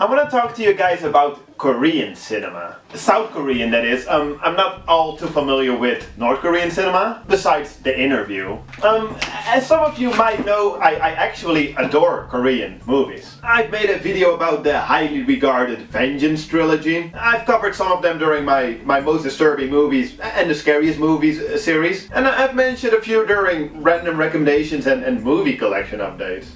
I want to talk to you guys about Korean cinema. South Korean, that is. I'm not all too familiar with North Korean cinema, besides The Interview. As some of you might know, I actually adore Korean movies. I've made a video about the highly regarded Vengeance trilogy. I've covered some of them during my most disturbing movies and the scariest movies series. And I've mentioned a few during random recommendations and movie collection updates.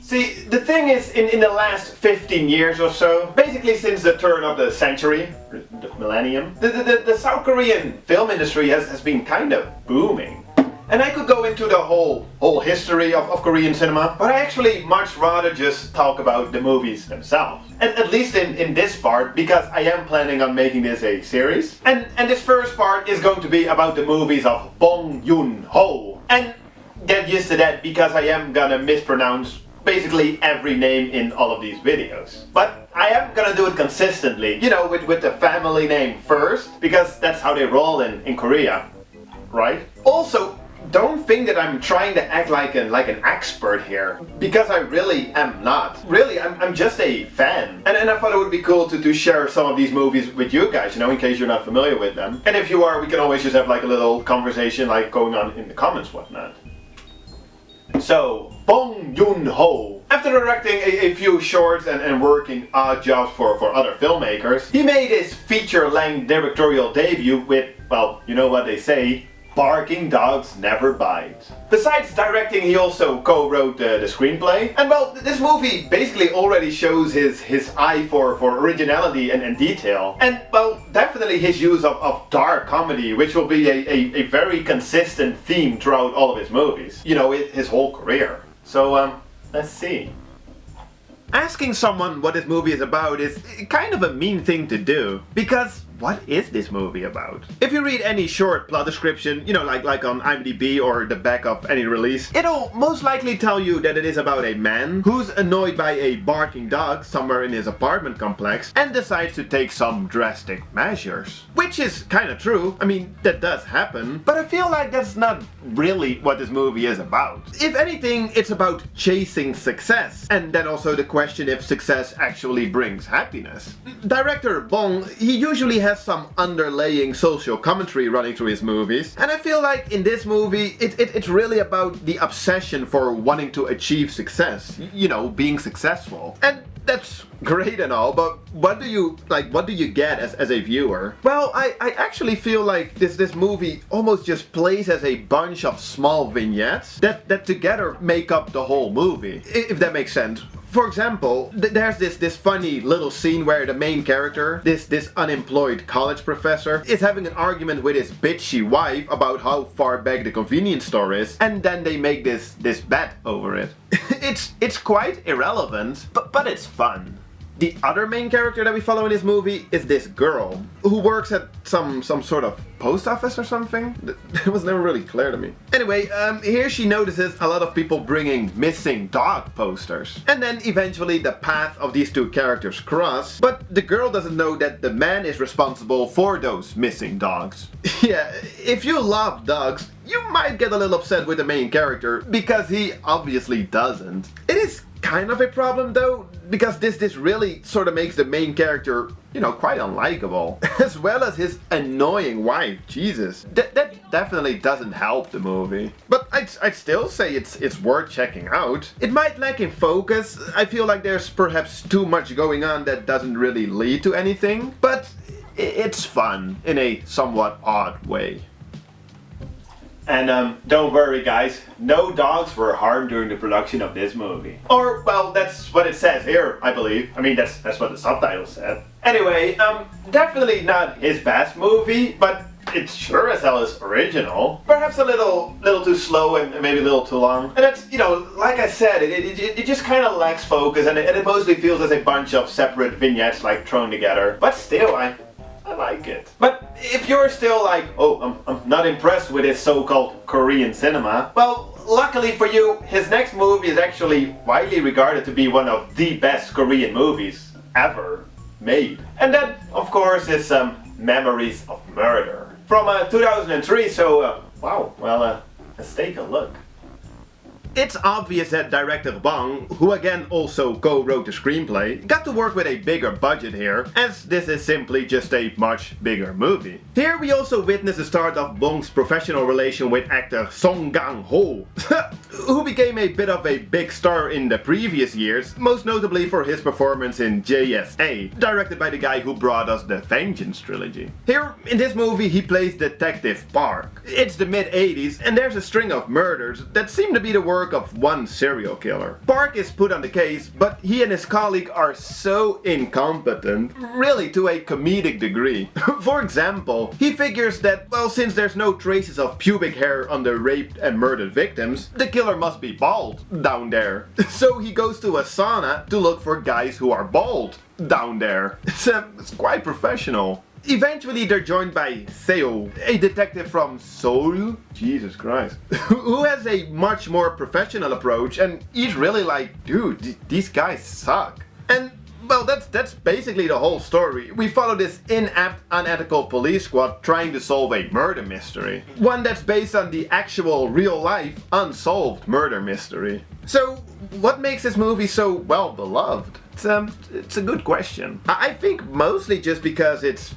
See, the thing is, in the last 15 years or so, basically since the turn of the century, the millennium, the South Korean film industry has been kind of booming. And I could go into the whole history of Korean cinema, but I actually much rather just talk about the movies themselves. And at least in this part, because I am planning on making this a series. And this first part is going to be about the movies of Bong Joon-Ho. And get used to that, because I am gonna mispronounce basically every name in all of these videos. But I am gonna do it consistently, you know, with the family name first, because that's how they roll in Korea, right? Also, don't think that I'm trying to act like an expert here, because I really am not. Really, I'm just a fan. And I thought it would be cool to share some of these movies with you guys, you know, in case you're not familiar with them. And if you are, we can always just have like a little conversation like going on in the comments, whatnot. So, Bong Joon-Ho. After directing a few shorts and working odd jobs for other filmmakers, he made his feature-length directorial debut with, well, you know what they say, barking dogs never bite. Besides directing, he also co-wrote the screenplay. And well, this movie basically already shows his eye for originality and detail. And well, definitely his use of dark comedy, which will be a very consistent theme throughout all of his movies. You know, his whole career. So, let's see. Asking someone what this movie is about is kind of a mean thing to do, because what is this movie about? If you read any short plot description, you know, like on IMDb or the back of any release, it'll most likely tell you that it is about a man who's annoyed by a barking dog somewhere in his apartment complex and decides to take some drastic measures. Which is kind of true, I mean, that does happen, but I feel like that's not really what this movie is about. If anything, it's about chasing success, and then also the question if success actually brings happiness. Director Bong, he usually has some underlying social commentary running through his movies, and I feel like in this movie it's really about the obsession for wanting to achieve success, you know, being successful. And that's great and all, but what do you get as a viewer? Well, I actually feel like this movie almost just plays as a bunch of small vignettes that together make up the whole movie, if that makes sense. For example, there's this funny little scene where the main character, this unemployed college professor, is having an argument with his bitchy wife about how far back the convenience store is, and then they make this bet over it. It's quite irrelevant, but it's fun. The other main character that we follow in this movie is this girl who works at some sort of post office or something. That was never really clear to me. Anyway, here she notices a lot of people bringing missing dog posters. And then eventually the path of these two characters cross, but the girl doesn't know that the man is responsible for those missing dogs. Yeah, if you love dogs, you might get a little upset with the main character, because he obviously doesn't. It is kind of a problem though, because this really sort of makes the main character, you know, quite unlikable. As well as his annoying wife, Jesus. That definitely doesn't help the movie. But I'd still say it's worth checking out. It might lack in focus. I feel like there's perhaps too much going on that doesn't really lead to anything. But it's fun in a somewhat odd way. And don't worry guys, no dogs were harmed during the production of this movie. Or, well, that's what it says here, I believe. I mean, that's what the subtitle said. Anyway, definitely not his best movie, but it sure as hell is original. Perhaps a little too slow and maybe a little too long. And that's, you know, like I said, it just kind of lacks focus, and it mostly feels as a bunch of separate vignettes like thrown together. But still, I like it. But if you're still like, oh, I'm not impressed with his so-called Korean cinema, well, luckily for you, his next movie is actually widely regarded to be one of the best Korean movies ever made. And that, of course, is Memories of Murder from 2003, so wow, well, let's take a look. It's obvious that director Bong, who again also co-wrote the screenplay, got to work with a bigger budget here, as this is simply just a much bigger movie. Here we also witness the start of Bong's professional relation with actor Song Kang-ho, who became a bit of a big star in the previous years, most notably for his performance in JSA, directed by the guy who brought us the Vengeance trilogy. Here, in this movie, he plays Detective Park. It's the mid-80s, and there's a string of murders that seem to be the work of one serial killer. Park is put on the case, but he and his colleague are so incompetent, really to a comedic degree. For example, he figures that, well, since there's no traces of pubic hair on the raped and murdered victims, the killer must be bald down there. So he goes to a sauna to look for guys who are bald down there. It's quite professional. Eventually they're joined by Theo, a detective from Seoul, Jesus Christ, who has a much more professional approach, and he's really like, dude, these guys suck. And well, that's basically the whole story. We follow this inept, unethical police squad trying to solve a murder mystery. One that's based on the actual, real-life, unsolved murder mystery. So, what makes this movie so well beloved? It's a good question. I think mostly just because it's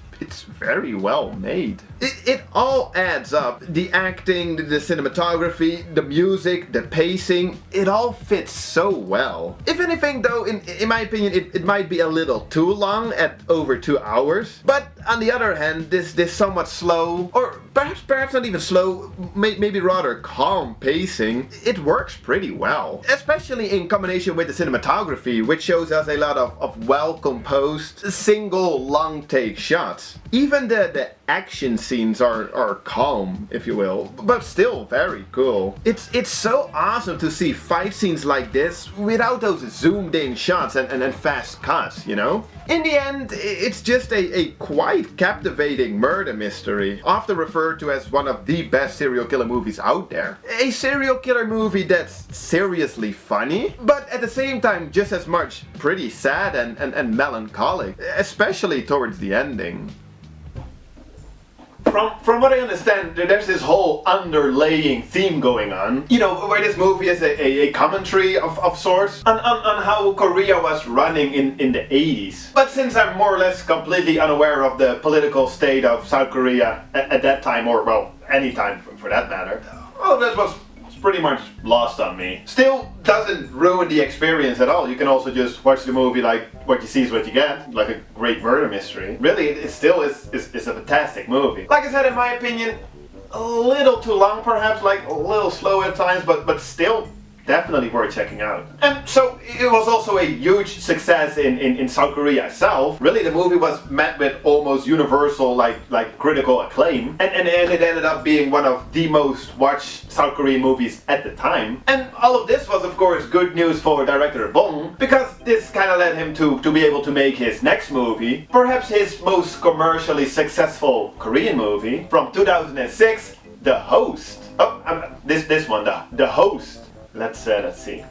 very well made. It all adds up. The acting, the cinematography, the music, the pacing, it all fits so well. If anything though, in my opinion, it might be a little too long at over 2 hours. But on the other hand, this somewhat slow, or perhaps not even slow, maybe rather calm pacing, it works pretty well. Especially in combination with the cinematography, which shows us a lot of well-composed, single long take shots. Even the action scenes are calm, if you will, but still very cool. It's so awesome to see fight scenes like this without those zoomed in shots and fast cuts, you know? In the end, it's just a quite captivating murder mystery, often referred to as one of the best serial killer movies out there. A serial killer movie that's seriously funny, but at the same time just as much pretty sad and melancholic, especially towards the ending. From what I understand, there's this whole underlaying theme going on, you know, where this movie is a commentary of sorts on how Korea was running in the 80s. But since I'm more or less completely unaware of the political state of South Korea at that time, or well, any time for that matter, well, that was pretty much lost on me. Still doesn't ruin the experience at all. You can also just watch the movie like what you see is what you get, like a great murder mystery. Really, it still is a fantastic movie. Like I said, in my opinion, a little too long perhaps, like a little slow at times, but still definitely worth checking out. And so it was also a huge success in South Korea itself. Really, the movie was met with almost universal like critical acclaim, and it ended up being one of the most watched South Korean movies at the time. And all of this was of course good news for director Bong, because this kind of led him to be able to make his next movie, perhaps his most commercially successful Korean movie from 2006, The Host. Oh, this one, The Host. Let's see.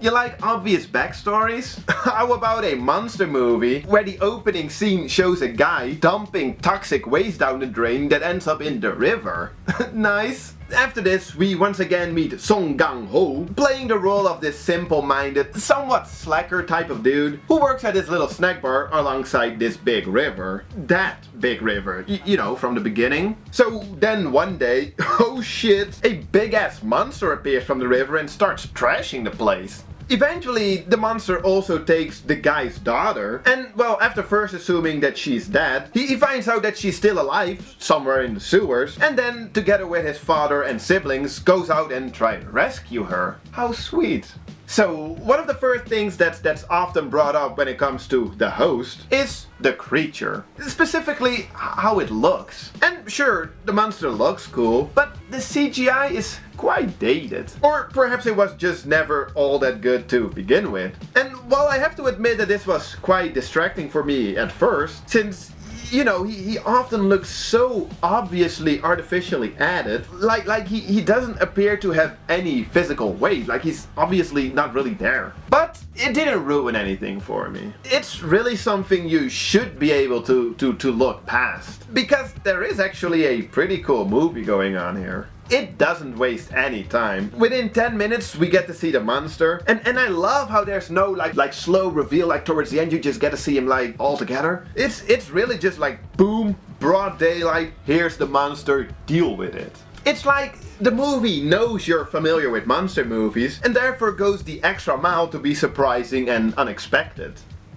You like obvious backstories? How about a monster movie where the opening scene shows a guy dumping toxic waste down the drain that ends up in the river? Nice. After this, we once again meet Song Kang-ho, playing the role of this simple-minded, somewhat slacker type of dude who works at this little snack bar alongside this big river. That big river, you know, from the beginning. So then one day, oh shit, a big-ass monster appears from the river and starts trashing the place. Eventually, the monster also takes the guy's daughter, and well, after first assuming that she's dead, he finds out that she's still alive, somewhere in the sewers, and then, together with his father and siblings, goes out and tries to rescue her. How sweet. So, one of the first things that's often brought up when it comes to The Host is the creature. Specifically, how it looks. And sure, the monster looks cool, but the CGI is quite dated. Or perhaps it was just never all that good to begin with. And while I have to admit that this was quite distracting for me at first, since you know, he often looks so obviously artificially added, like he doesn't appear to have any physical weight, like he's obviously not really there. But it didn't ruin anything for me. It's really something you should be able to look past, because there is actually a pretty cool movie going on here. it doesn't waste any time. Within 10 minutes we get to see the monster, and I love how there's no like slow reveal, like towards the end you just get to see him like all together. It's really just like boom, broad daylight, here's the monster, deal with it. It's like the movie knows you're familiar with monster movies and therefore goes the extra mile to be surprising and unexpected.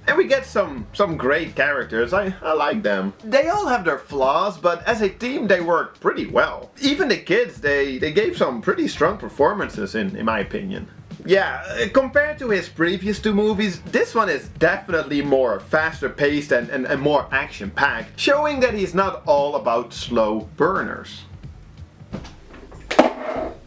And we get some great characters, I like them. They all have their flaws, but as a team they work pretty well. Even the kids, they gave some pretty strong performances in my opinion. Yeah, compared to his previous two movies, this one is definitely more faster paced and more action packed, showing that he's not all about slow burners.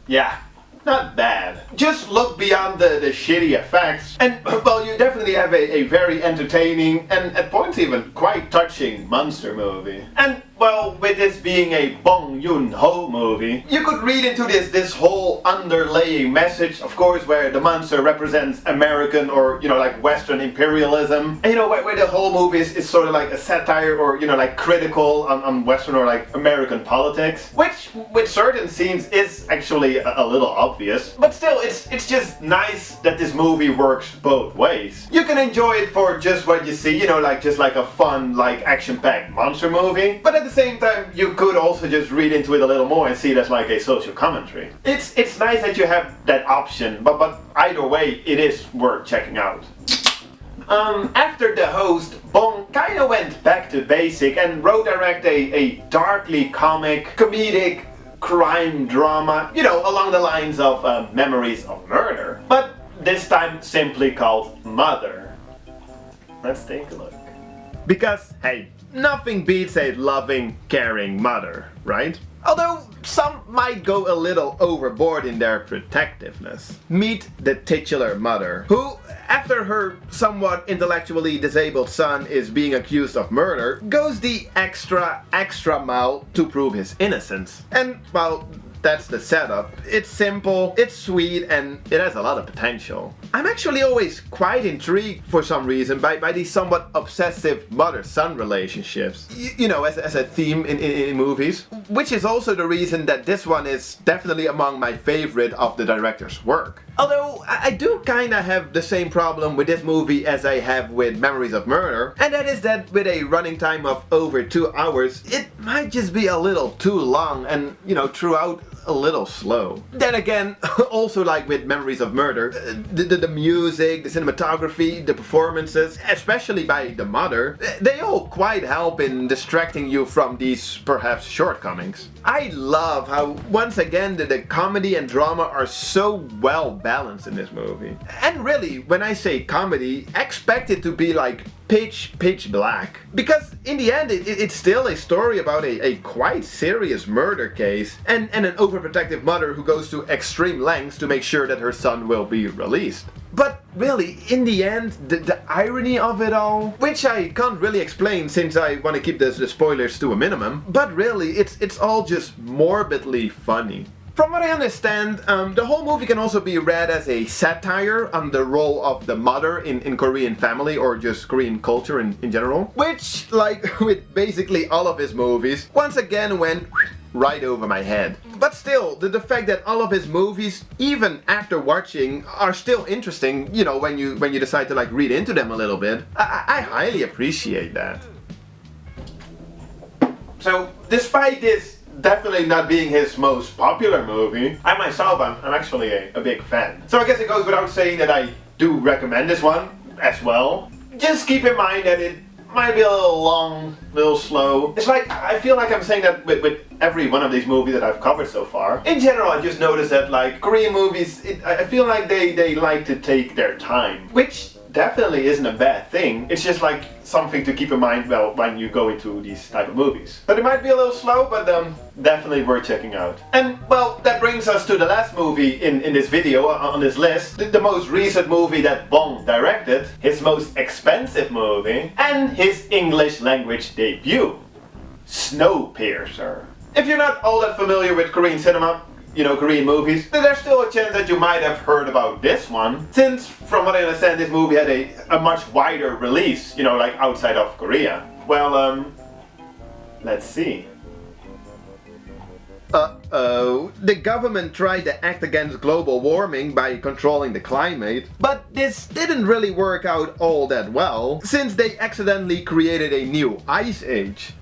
Yeah, not bad. Just look beyond the shitty effects and, well, you definitely have a very entertaining and at points even quite touching monster movie. And, well, with this being a Bong Joon-Ho movie, you could read into this whole underlying message, of course, where the monster represents American or, like Western imperialism. And, where the whole movie is sort of like a satire or, like critical on Western or like American politics. Which, with certain scenes, is actually a little obvious. But still, it's just nice that this movie works both ways. You can enjoy it for just what you see, just like a fun, like action-packed monster movie. But at the same time, you could also just read into it a little more and see it as like a social commentary. It's nice that you have that option, but either way, it is worth checking out. After The Host, Bong kinda went back to basic and wrote direct a darkly comic, comedic crime drama, along the lines of Memories of Murder, but this time simply called Mother. Let's take a look. Because, hey, nothing beats a loving, caring mother, right? Although some might go a little overboard in their protectiveness. Meet the titular mother, who, after her somewhat intellectually disabled son is being accused of murder, goes the extra mile to prove his innocence. And, well, that's the setup. It's simple, it's sweet, and it has a lot of potential. I'm actually always quite intrigued for some reason by these somewhat obsessive mother-son relationships. As a theme in movies. Which is also the reason that this one is definitely among my favorite of the director's work. Although, I do kinda have the same problem with this movie as I have with Memories of Murder, and that is that with a running time of over 2 hours, it might just be a little too long and, throughout a little slow. Then again, also like with Memories of Murder, the music, the cinematography, the performances, especially by the mother, they all quite help in distracting you from these perhaps shortcomings. I love how, once again, the comedy and drama are so well balanced in this movie. And really, when I say comedy, expect it to be like pitch black. Because in the end, it's still a story about a quite serious murder case and an overprotective mother who goes to extreme lengths to make sure that her son will be released. But really, in the end, the irony of it all, which I can't really explain since I want to keep the spoilers to a minimum, but really, it's all just morbidly funny. From what I understand, the whole movie can also be read as a satire on the role of the mother in Korean family or just Korean culture in general. Which, like with basically all of his movies, once again went right over my head. But still, the fact that all of his movies, even after watching, are still interesting, when you decide to like read into them a little bit, I highly appreciate that. So, despite this definitely not being his most popular movie, I myself, I'm actually a big fan. So I guess it goes without saying that I do recommend this one as well. Just keep in mind that it might be a little long, a little slow. It's like, I feel like I'm saying that with every one of these movies that I've covered so far. In general, I just noticed that like Korean movies, I feel like they like to take their time, which definitely isn't a bad thing. It's just like something to keep in mind, well, when you go into these type of movies. But it might be a little slow, but definitely worth checking out. And well, that brings us to the last movie in this video on this list. The most recent movie that Bong directed, his most expensive movie, and his English language debut, Snowpiercer. If you're not all that familiar with Korean cinema, Korean movies, then there's still a chance that you might have heard about this one, since from what I understand this movie had a much wider release, like outside of Korea. Well, let's see. Uh-oh. The government tried to act against global warming by controlling the climate, but this didn't really work out all that well, since they accidentally created a new ice age.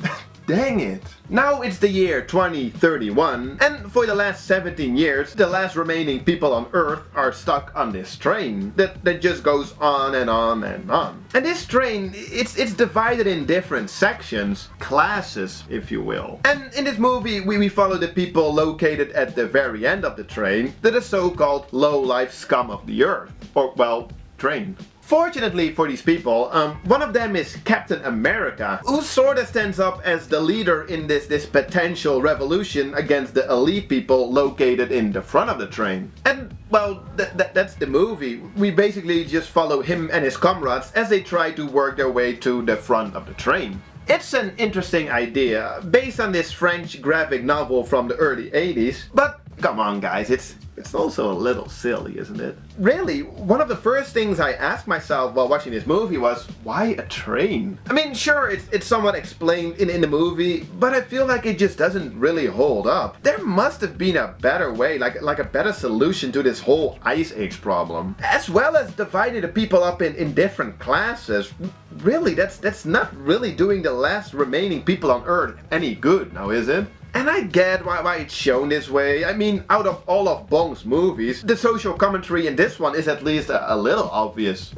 Dang it. Now it's the year 2031, and for the last 17 years, the last remaining people on Earth are stuck on this train that just goes on and on and on. And this train, it's divided in different sections, classes, if you will. And in this movie, we follow the people located at the very end of the train, the so-called low-life scum of the Earth. Or, well, train. Fortunately for these people, one of them is Captain America, who sorta stands up as the leader in this potential revolution against the elite people located in the front of the train. And, well, that's the movie. We basically just follow him and his comrades as they try to work their way to the front of the train. It's an interesting idea, based on this French graphic novel from the early 80s, but come on guys, it's also a little silly, isn't it? Really, one of the first things I asked myself while watching this movie was, why a train? I mean, sure, it's somewhat explained in the movie, but I feel like it just doesn't really hold up. There must have been a better way, like a better solution to this whole ice age problem. As well as dividing the people up in different classes. Really, that's not really doing the last remaining people on Earth any good, now is it? And I get why it's shown this way. I mean, out of all of Bong's movies, the social commentary in this one is at least a little obvious.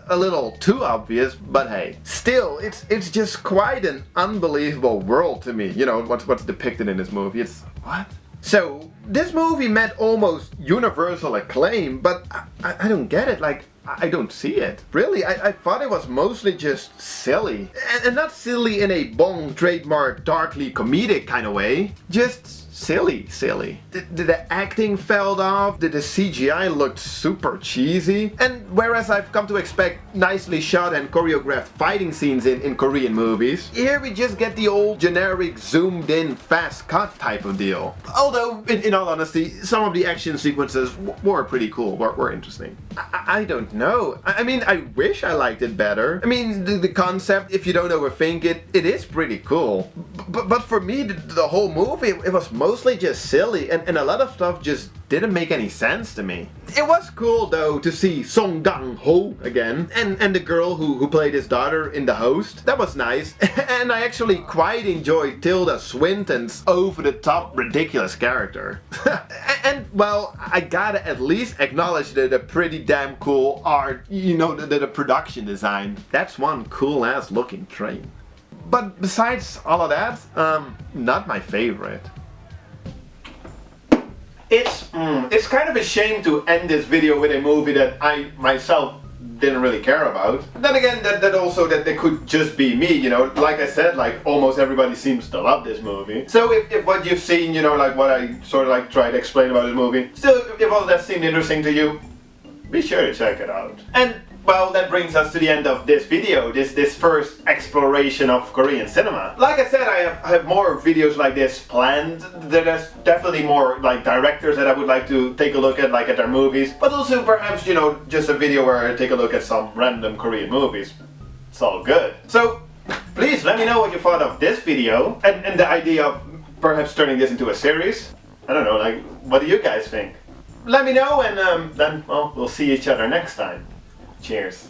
A little too obvious, but hey. Still, it's just quite an unbelievable world to me. You know, what's depicted in this movie. It's... what? So, this movie met almost universal acclaim, but I don't get it. Like, I don't see it. Really, I thought it was mostly just silly. And not silly in a Bong trademark darkly comedic kind of way. Just silly. The acting fell off, the CGI looked super cheesy. And whereas I've come to expect nicely shot and choreographed fighting scenes in Korean movies, here we just get the old generic zoomed in fast cut type of deal. Although, in all honesty, some of the action sequences were pretty cool, were interesting. I don't know. I mean, I wish I liked it better. I mean, the concept, if you don't overthink it, it is pretty cool. But for me, the whole movie, it was mostly just silly, and a lot of stuff just didn't make any sense to me. It was cool though to see Song Kang-ho again, and the girl who played his daughter in The Host. That was nice, and I actually quite enjoyed Tilda Swinton's over-the-top ridiculous character. And well, I gotta at least acknowledge the pretty damn cool art, you know, the production design. That's one cool ass looking train. But besides all of that, not my favorite. It's kind of a shame to end this video with a movie that I myself didn't really care about. Then again, that also that they could just be me, you know. Like I said, like almost everybody seems to love this movie. So if what you've seen, you know, like what I sort of like try to explain about this movie, still if all that seemed interesting to you, be sure to check it out. And well, that brings us to the end of this video, this first exploration of Korean cinema. Like I said, I have more videos like this planned. There's definitely more like directors that I would like to take a look at, like at their movies, but also perhaps, you know, just a video where I take a look at some random Korean movies. It's all good. So please let me know what you thought of this video and the idea of perhaps turning this into a series. I don't know, like, what do you guys think? Let me know, and then, well, we'll see each other next time. Cheers.